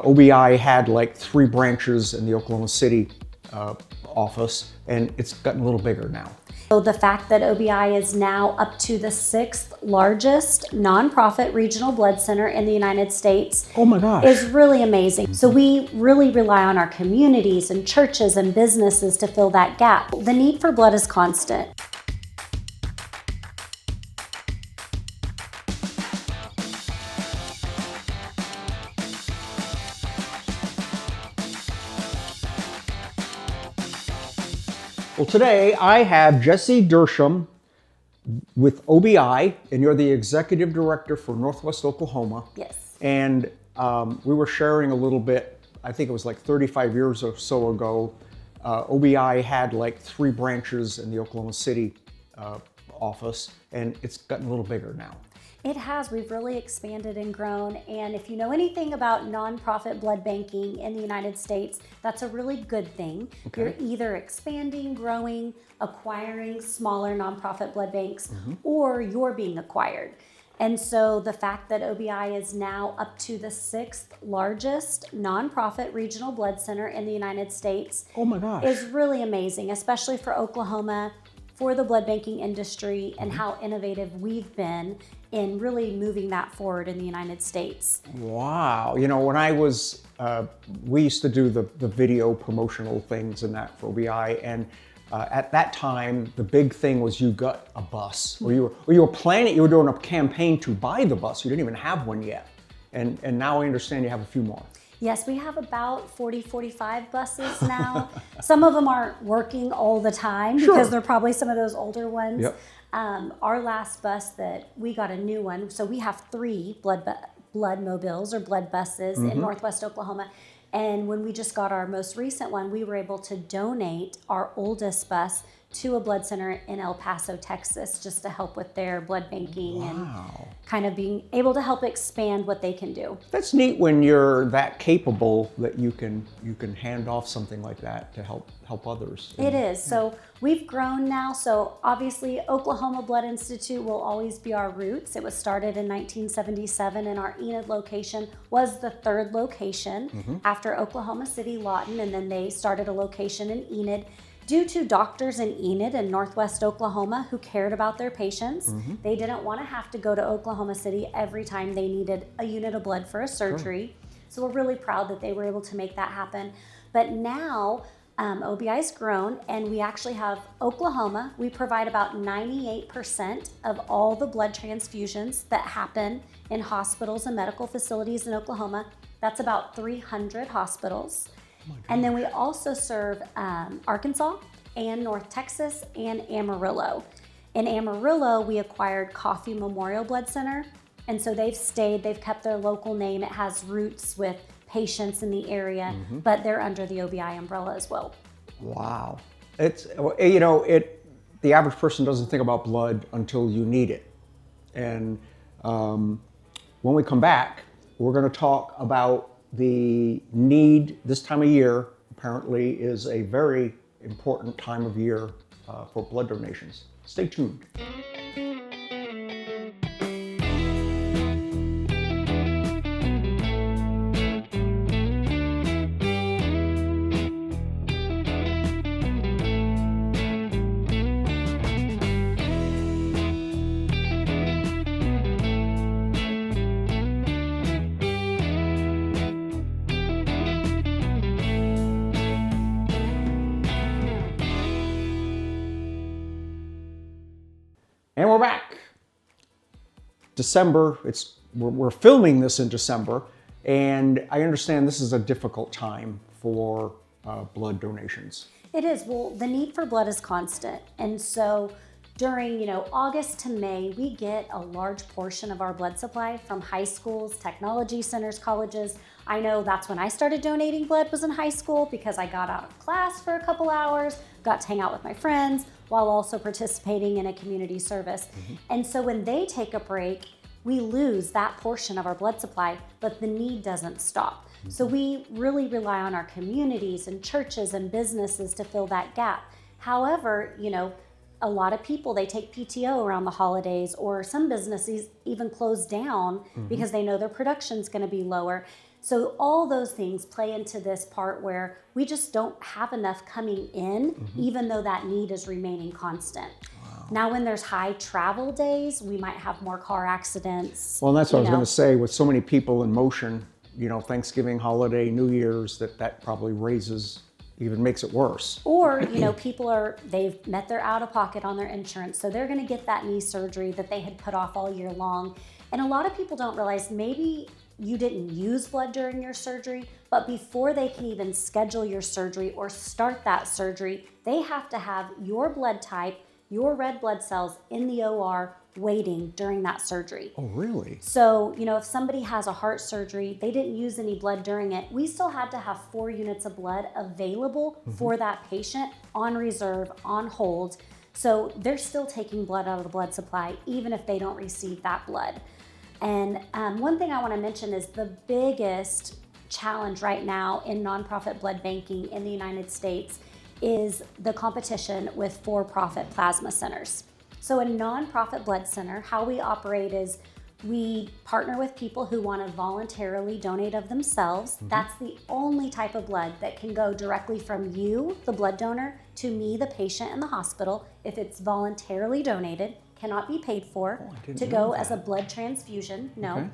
OBI had like 3 branches in the Oklahoma City office, and it's gotten a little bigger now. So the fact that OBI is now up to the 6th largest nonprofit regional blood center in the United States, oh my gosh, is really amazing. So we really rely on our communities and churches and businesses to fill that gap. The need for blood is constant. Well, today I have Jesse Dersham with OBI, and you're the executive director for Northwest Oklahoma. Yes. And we were sharing a little bit, I think it was like 35 years or so ago, OBI had like 3 branches in the Oklahoma City office, and it's gotten a little bigger now. It has. We've really expanded and grown. And if you know anything about nonprofit blood banking in the United States, that's a really good thing. Okay. You're either expanding, growing, acquiring smaller nonprofit blood banks, or you're being acquired. And so the fact that OBI is now up to the 6th largest nonprofit regional blood center in the United States, oh my gosh, is really amazing, especially for Oklahoma, for the blood banking industry, and how innovative we've been in really moving that forward in the United States. Wow. You know, when I was, we used to do the video promotional things and that for OBI, and at that time, the big thing was you got a bus, or you were planning, you were doing a campaign to buy the bus. You didn't even have one yet. And now I understand you have a few more. Yes, we have about 40, 45 buses now. Some of them aren't working all the time because they're probably some of those older ones. Yep. Our last bus that we got a new one, so we have 3 blood mobiles or blood buses in Northwest Oklahoma. And when we just got our most recent one, we were able to donate our oldest bus to a blood center in El Paso, Texas, just to help with their blood banking and kind of being able to help expand what they can do. That's neat when you're that capable that you can hand off something like that to help others. It is. So we've grown now. So obviously Oklahoma Blood Institute will always be our roots. It was started in 1977, and our Enid location was the 3rd location after Oklahoma City Lawton, and then they started a location in Enid. Due to doctors in Enid and Northwest Oklahoma who cared about their patients, they didn't want to have to go to Oklahoma City every time they needed a unit of blood for a surgery. So we're really proud that they were able to make that happen. But now OBI's grown, and we actually have Oklahoma. We provide about 98% of all the blood transfusions that happen in hospitals and medical facilities in Oklahoma. That's about 300 hospitals. And then we also serve Arkansas and North Texas and Amarillo. In Amarillo, we acquired Coffee Memorial Blood Center. And so they've kept their local name. It has roots with patients in the area, but they're under the OBI umbrella as well. Wow. It's, you know, the average person doesn't think about blood until you need it. And when we come back, we're going to talk about the need this time of year. Apparently is a very important time of year for blood donations. Stay tuned. And we're back. December, we're filming this in December, and I understand this is a difficult time for blood donations. It is. Well, the need for blood is constant. And so during, August to May, we get a large portion of our blood supply from high schools, technology centers, colleges. I know that's when I started donating blood, was in high school, because I got out of class for a couple hours, got to hang out with my friends while also participating in a community service. And so when they take a break, we lose that portion of our blood supply, but the need doesn't stop. So we really rely on our communities and churches and businesses to fill that gap. However, a lot of people, they take PTO around the holidays, or some businesses even close down because they know their production's going to be lower. So all those things play into this part where we just don't have enough coming in, even though that need is remaining constant. Now, when there's high travel days, we might have more car accidents. Well, and that's what I was you know. going to say. With so many people in motion, Thanksgiving, holiday, New Year's, that probably even makes it worse. Or, they've met their out of pocket on their insurance, so they're going to get that knee surgery that they had put off all year long. And a lot of people don't realize maybe you didn't use blood during your surgery, but before they can even schedule your surgery or start that surgery, they have to have your blood type, your red blood cells in the OR waiting during that surgery. Oh, really? So, if somebody has a heart surgery, they didn't use any blood during it, we still had to have 4 units of blood available for that patient on reserve, on hold. So they're still taking blood out of the blood supply, even if they don't receive that blood. And one thing I want to mention is the biggest challenge right now in nonprofit blood banking in the United States is the competition with for-profit plasma centers. So a nonprofit blood center, how we operate is we partner with people who want to voluntarily donate of themselves. That's the only type of blood that can go directly from you, the blood donor, to me, the patient in the hospital. If it's voluntarily donated, cannot be paid for, to go as a blood transfusion, no. Okay.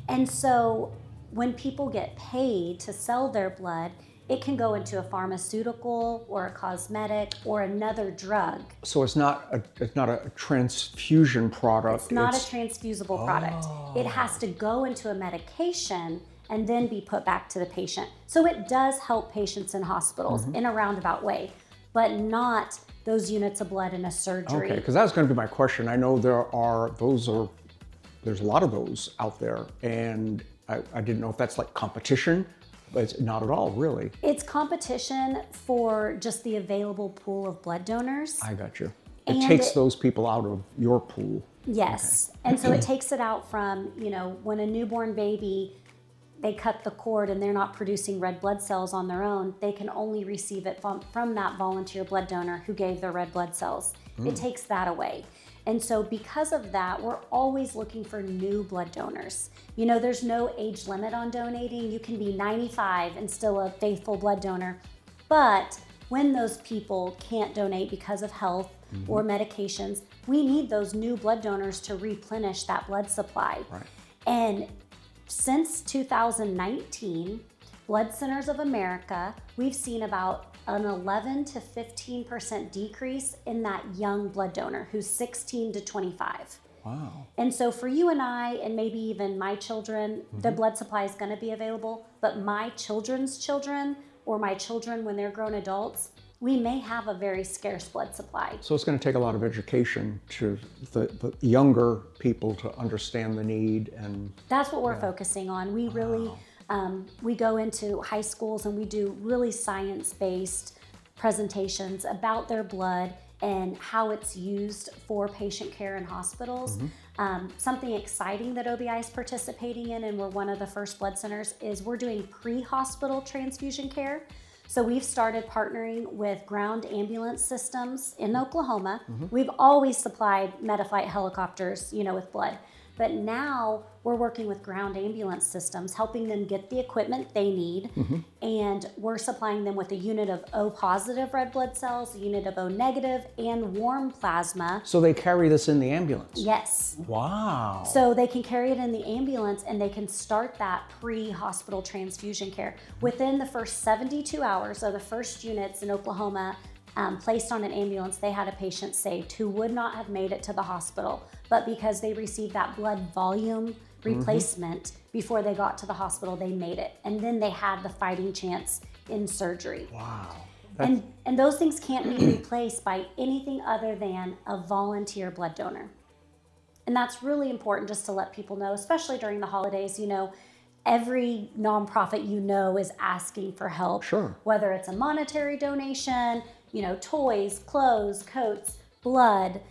And so when people get paid to sell their blood, it can go into a pharmaceutical or a cosmetic or another drug. So it's not a transfusion product. It's not a transfusible product. It has to go into a medication and then be put back to the patient. So it does help patients in hospitals in a roundabout way, but not those units of blood in a surgery. Okay, because that was going to be my question. I know there's a lot of those out there, and I didn't know if that's like competition, but it's not at all, really. It's competition for just the available pool of blood donors. I got you. And It takes those people out of your pool. Yes. Okay. And so it takes it out from, when a newborn baby, they cut the cord and they're not producing red blood cells on their own, they can only receive it from that volunteer blood donor who gave their red blood cells. It takes that away. And so because of that, we're always looking for new blood donors. There's no age limit on donating. You can be 95 and still a faithful blood donor. But when those people can't donate because of health or medications, we need those new blood donors to replenish that blood supply. Right. And since 2019, Blood Centers of America, we've seen about an 11 to 15% decrease in that young blood donor who's 16 to 25. Wow. And so for you and I, and maybe even my children, the blood supply is going to be available, but my children's children or my children when they're grown adults, we may have a very scarce blood supply. So it's going to take a lot of education to the younger people to understand the need, and that's what we're focusing on. We really, we go into high schools and we do really science-based presentations about their blood and how it's used for patient care in hospitals. Something exciting that OBI is participating in, and we're one of the first blood centers, is we're doing pre-hospital transfusion care. So we've started partnering with ground ambulance systems in Oklahoma. We've always supplied Metaflight helicopters, with blood. But now we're working with ground ambulance systems, helping them get the equipment they need. And we're supplying them with a unit of O positive red blood cells, a unit of O negative, and warm plasma. so they carry this in the ambulance. Yes. Wow. So they can carry it in the ambulance and they can start that pre-hospital transfusion care. Within the first 72 hours of the first units in Oklahoma placed on an ambulance, they had a patient saved who would not have made it to the hospital, but because they received that blood volume replacement before they got to the hospital, they made it. And then they had the fighting chance in surgery. Wow. And those things can't be replaced by anything other than a volunteer blood donor. And that's really important just to let people know, especially during the holidays. Every nonprofit is asking for help. Sure. Whether it's a monetary donation, toys, clothes, coats, blood.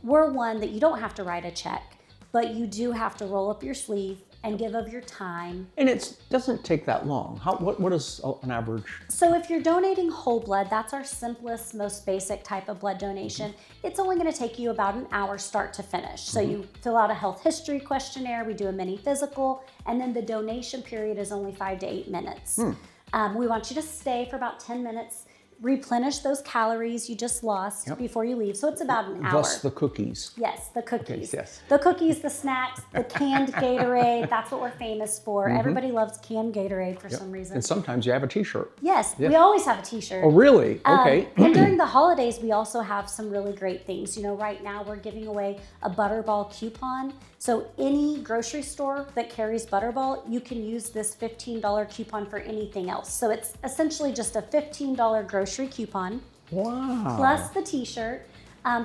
We're one that you don't have to write a check, but you do have to roll up your sleeve and give of your time. And it doesn't take that long. What is an average? So if you're donating whole blood, that's our simplest, most basic type of blood donation. It's only going to take you about an hour start to finish. So you fill out a health history questionnaire, we do a mini physical, and then the donation period is only 5 to 8 minutes. We want you to stay for about 10 minutes, replenish those calories you just lost before you leave. So it's about an hour. Thus the cookies. Yes, the cookies. Okay, yes. The cookies, the snacks, the canned Gatorade. That's what we're famous for. Everybody loves canned Gatorade for some reason. And sometimes you have a t-shirt. Yes, we always have a t-shirt. Oh, really? Okay. And during the holidays, we also have some really great things. You know, right now we're giving away a Butterball coupon. So any grocery store that carries Butterball, you can use this $15 coupon for anything else. So it's essentially just a $15 grocery coupon. Wow. Plus the t-shirt.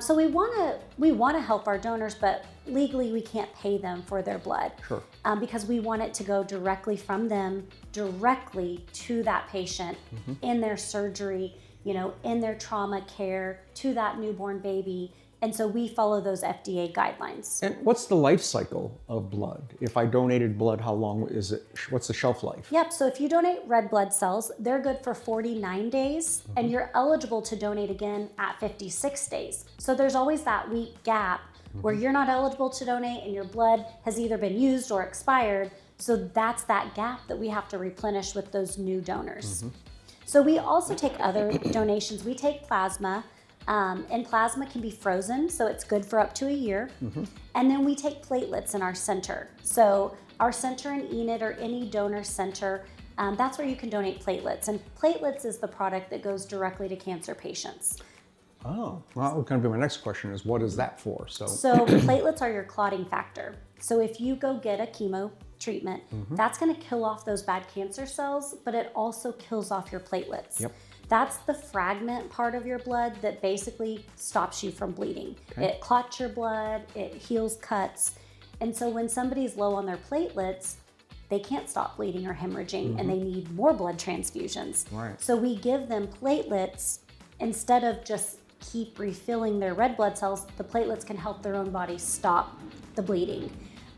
So we want to help our donors, but legally we can't pay them for their blood. Sure. Because we want it to go directly from them, directly to that patient in their surgery, you know, in their trauma care, to that newborn baby. And so we follow those FDA guidelines. And what's the life cycle of blood? If I donated blood, how long is it? What's the shelf life? Yep, so if you donate red blood cells, they're good for 49 days, and you're eligible to donate again at 56 days. So there's always that week gap where you're not eligible to donate and your blood has either been used or expired. So that's that gap that we have to replenish with those new donors. So we also take other donations. We take plasma. And plasma can be frozen, so it's good for up to a year. And then we take platelets in our center. So our center in Enid or any donor center, that's where you can donate platelets. And platelets is the product that goes directly to cancer patients. Oh, well, that was going to be my next question is what is that for? So Platelets are your clotting factor. So if you go get a chemo treatment, that's going to kill off those bad cancer cells, but it also kills off your platelets. Yep. That's the fragment part of your blood that basically stops you from bleeding. It clots your blood, it heals cuts. And so when somebody's low on their platelets, they can't stop bleeding or hemorrhaging and they need more blood transfusions. Right. So we give them platelets instead of just keep refilling their red blood cells. The platelets can help their own body stop the bleeding.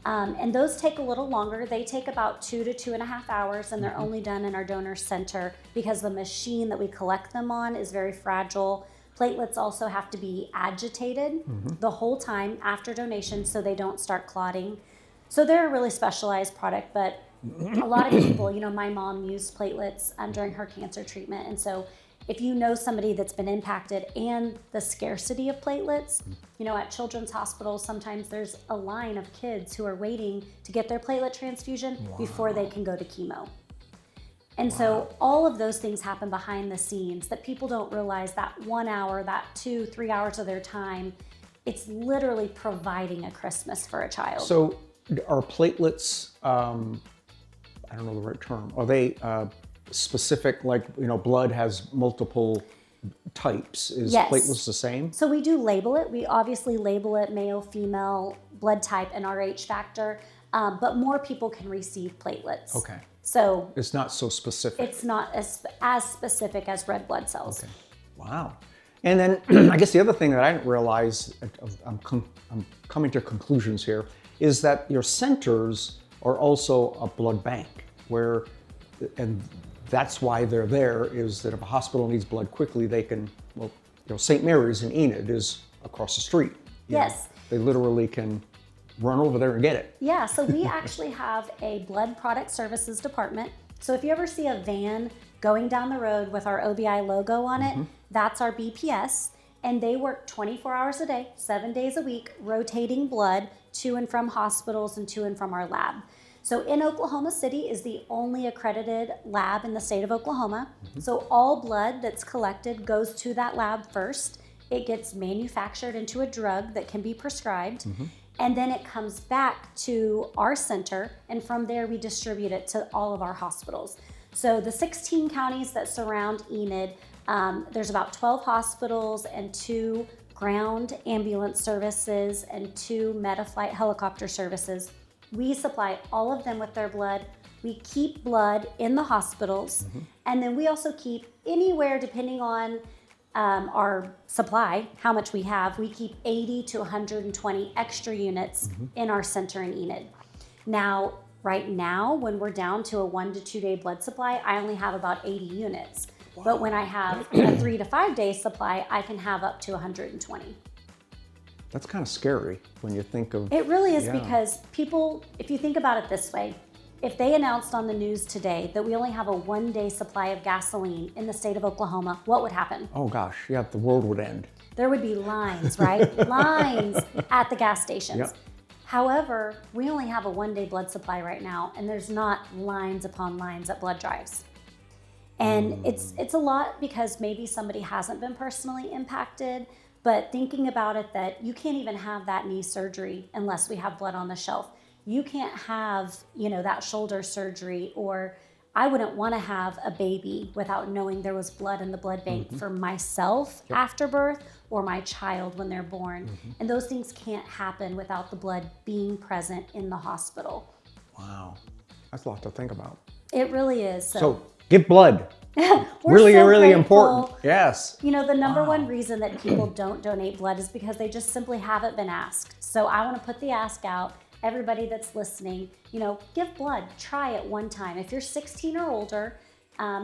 And those take a little longer. They take about 2 to 2.5 hours, and they're only done in our donor center because the machine that we collect them on is very fragile. Platelets also have to be agitated the whole time after donation so they don't start clotting. So they're a really specialized product, but a lot of people, you know, my mom used platelets during her cancer treatment. And so if you know somebody that's been impacted and the scarcity of platelets, you know, at children's hospitals, sometimes there's a line of kids who are waiting to get their platelet transfusion before they can go to chemo. And so all of those things happen behind the scenes that people don't realize. That 1 hour, that 2-3 hours of their time, it's literally providing a Christmas for a child. So are platelets, I don't know the right term, are they specific, like, you know, blood has multiple types? Is Yes. platelets the same? So we do label it. We obviously label it male, female, blood type, and RH factor, but more people can receive platelets. Okay. So It's not so specific. it's not as specific as red blood cells. Okay. Wow. And then I guess the other thing that I didn't realize, I'm coming to conclusions here, is that your centers are also a blood bank where, and that's why they're there, is that if a hospital needs blood quickly, they can, well, you know, St. Mary's in Enid is across the street. You Yes. know, they literally can run over there and get it. Yeah, so we actually have a blood product services department. So if you ever see a van going down the road with our OBI logo on it, that's our BPS. And they work 24 hours a day, 7 days a week, rotating blood to and from hospitals and to and from our lab. So in Oklahoma City is the only accredited lab in the state of Oklahoma. So all blood that's collected goes to that lab first. It gets manufactured into a drug that can be prescribed. And then it comes back to our center, and from there we distribute it to all of our hospitals. So the 16 counties that surround Enid, there's about 12 hospitals and 2 ground ambulance services and 2 Metaflight helicopter services. We supply all of them with their blood. We keep blood in the hospitals, and then we also keep anywhere, depending on our supply, how much we have, we keep 80 to 120 extra units in our center in Enid. Now, Right now, when we're down to a 1 to 2 day blood supply, I only have about 80 units. Wow. But when I have a 3 to 5 day supply, I can have up to 120. That's kind of scary when you think of... It really is, because people, if you think about it this way, if they announced on the news today that we only have a 1 day supply of gasoline in the state of Oklahoma, what would happen? Oh gosh, yeah, the world would end. There would be lines, right? Lines at the gas stations. Yep. However, we only have a 1 day blood supply right now, and there's not lines upon lines at blood drives. And it's a lot because maybe somebody hasn't been personally impacted, but thinking about it, that you can't even have that knee surgery unless we have blood on the shelf. You can't have, that shoulder surgery, or I wouldn't want to have a baby without knowing there was blood in the blood bank for myself after birth, or my child when they're born. And those things can't happen without the blood being present in the hospital. Wow, that's a lot to think about. It really is. So give blood. really grateful. Important. Yes. The number one reason that people don't donate blood is because they just simply haven't been asked. So I want to put the ask out. Everybody that's listening, give blood. Try it one time. If you're 16 or older,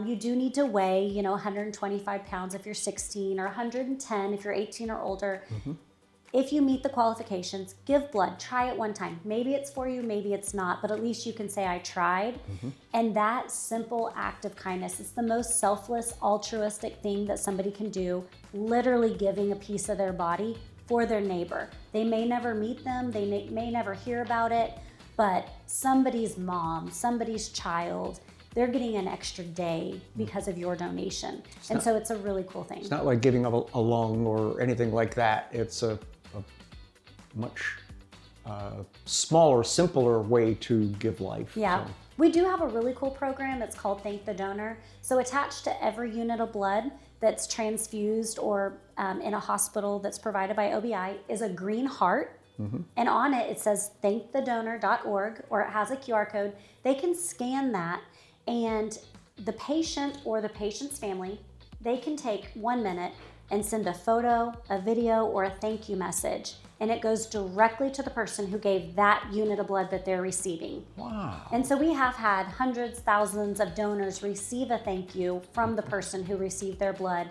you do need to weigh, 125 pounds if you're 16, or 110 if you're 18 or older. If you meet the qualifications, give blood. Try it one time. Maybe it's for you, maybe it's not, but at least you can say, I tried. And that simple act of kindness, it's the most selfless, altruistic thing that somebody can do, literally giving a piece of their body for their neighbor. They may never meet them, they may never hear about it, but somebody's mom, somebody's child, they're getting an extra day because of your donation. So it's a really cool thing. It's not like giving up a lung or anything like that. It's a much smaller, simpler way to give life. Yeah. So. We do have a really cool program. It's called Thank the Donor. So attached to every unit of blood that's transfused or in a hospital that's provided by OBI is a green heart. And on it, it says thankthedonor.org, or it has a QR code. They can scan that, and the patient or the patient's family, they can take 1 minute and send a photo, a video, or a thank you message. And it goes directly to the person who gave that unit of blood that they're receiving. Wow. And so we have had hundreds, thousands of donors receive a thank you from the person who received their blood.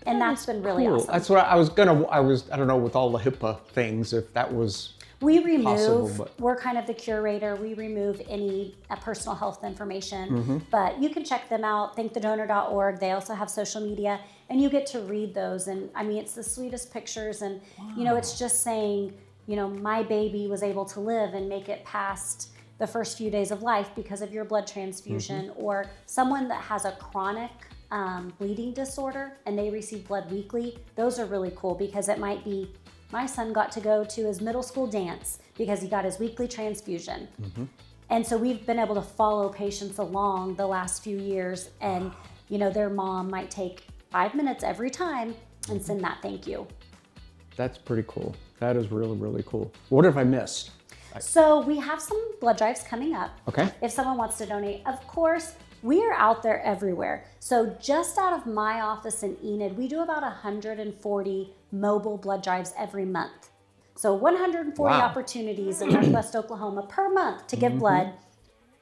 And that's been really cool. awesome. That's what I don't know, with all the HIPAA things, if that was we remove, possible, we're kind of the curator. We remove any personal health information, but you can check them out, thankthedonor.org. They also have social media, and you get to read those. And I mean, it's the sweetest pictures. And, it's just saying, my baby was able to live and make it past the first few days of life because of your blood transfusion, or someone that has a chronic bleeding disorder and they receive blood weekly. Those are really cool, because it might be, my son got to go to his middle school dance because he got his weekly transfusion. And so we've been able to follow patients along the last few years, and their mom might take 5 minutes every time and send that thank you. That's pretty cool. That is really, really cool. What have I missed? So we have some blood drives coming up. Okay. If someone wants to donate, of course, we are out there everywhere. So just out of my office in Enid, we do about 140 mobile blood drives every month. So 140 opportunities in Northwest Oklahoma per month to give blood.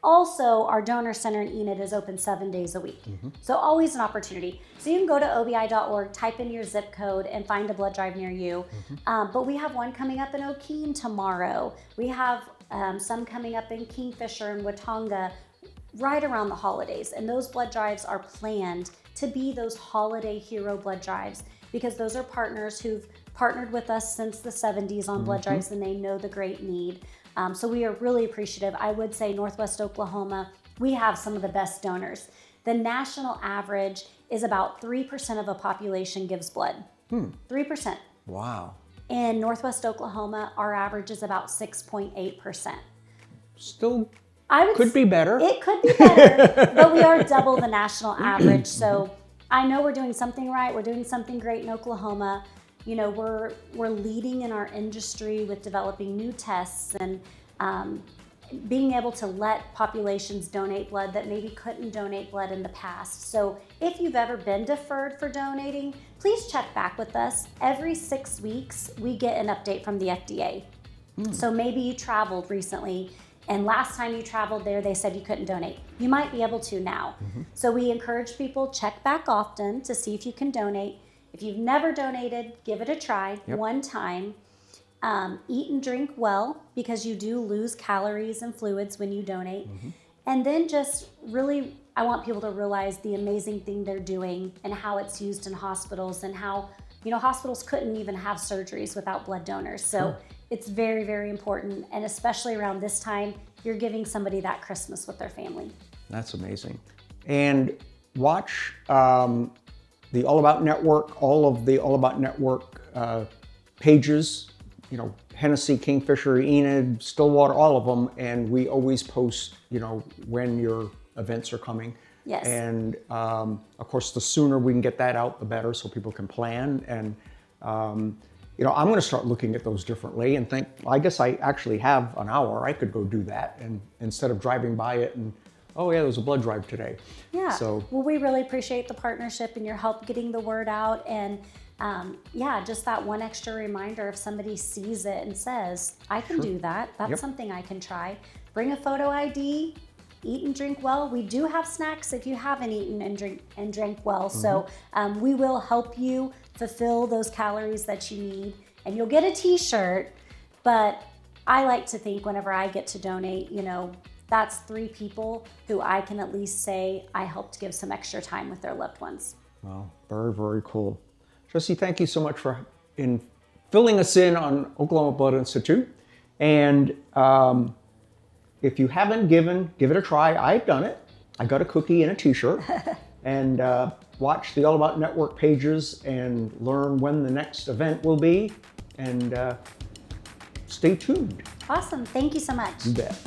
Also, our donor center in Enid is open 7 days a week. So always an opportunity. So you can go to obi.org, type in your zip code, and find a blood drive near you. But we have one coming up in Okeen tomorrow. We have some coming up in Kingfisher and Watonga right around the holidays. And those blood drives are planned to be those holiday hero blood drives, because those are partners who've partnered with us since the 70s on blood drives, and they know the great need. So we are really appreciative. I would say Northwest Oklahoma, we have some of the best donors. The national average is about 3% of a population gives blood. 3%. Wow. In Northwest Oklahoma, our average is about 6.8%. Still could be better. It could be better, but we are double the national average. So I know we're doing something right. We're doing something great in Oklahoma. We're leading in our industry with developing new tests and being able to let populations donate blood that maybe couldn't donate blood in the past. So if you've ever been deferred for donating, please check back with us. Every 6 weeks, we get an update from the FDA. So maybe you traveled recently and last time you traveled there, they said you couldn't donate. You might be able to now. So we encourage people, check back often to see if you can donate. If you've never donated, give it a try one time. Eat and drink well, because you do lose calories and fluids when you donate. And then just really, I want people to realize the amazing thing they're doing and how it's used in hospitals, and how, you know, hospitals couldn't even have surgeries without blood donors. So it's very, very important. And especially around this time, you're giving somebody that Christmas with their family. That's amazing. And watch the All About Network, all of the All About Network pages, you know, Hennessy, Kingfisher, Enid, Stillwater, all of them. And we always post, you know, when your events are coming. Yes. And of course, the sooner we can get that out, the better, so people can plan. And you know, I'm going to start looking at those differently and think, I guess I actually have an hour. I could go do that, and instead of driving by it and, oh yeah, there was a blood drive today. Yeah. So, well, we really appreciate the partnership and your help getting the word out. And yeah, just that one extra reminder, if somebody sees it and says, I can do that, that's something I can try. Bring a photo ID, eat and drink well. We do have snacks if you haven't eaten and drank well. So we will help you fulfill those calories that you need, and you'll get a t-shirt. But I like to think whenever I get to donate, you know, that's 3 people who I can at least say I helped give some extra time with their loved ones. well, very, very cool. Jesse, thank you so much for filling us in on Oklahoma Blood Institute. And if you haven't give it a try. I've done it. I got a cookie and a t-shirt. And watch the All About Network pages and learn when the next event will be. And stay tuned. Awesome. Thank you so much. You bet.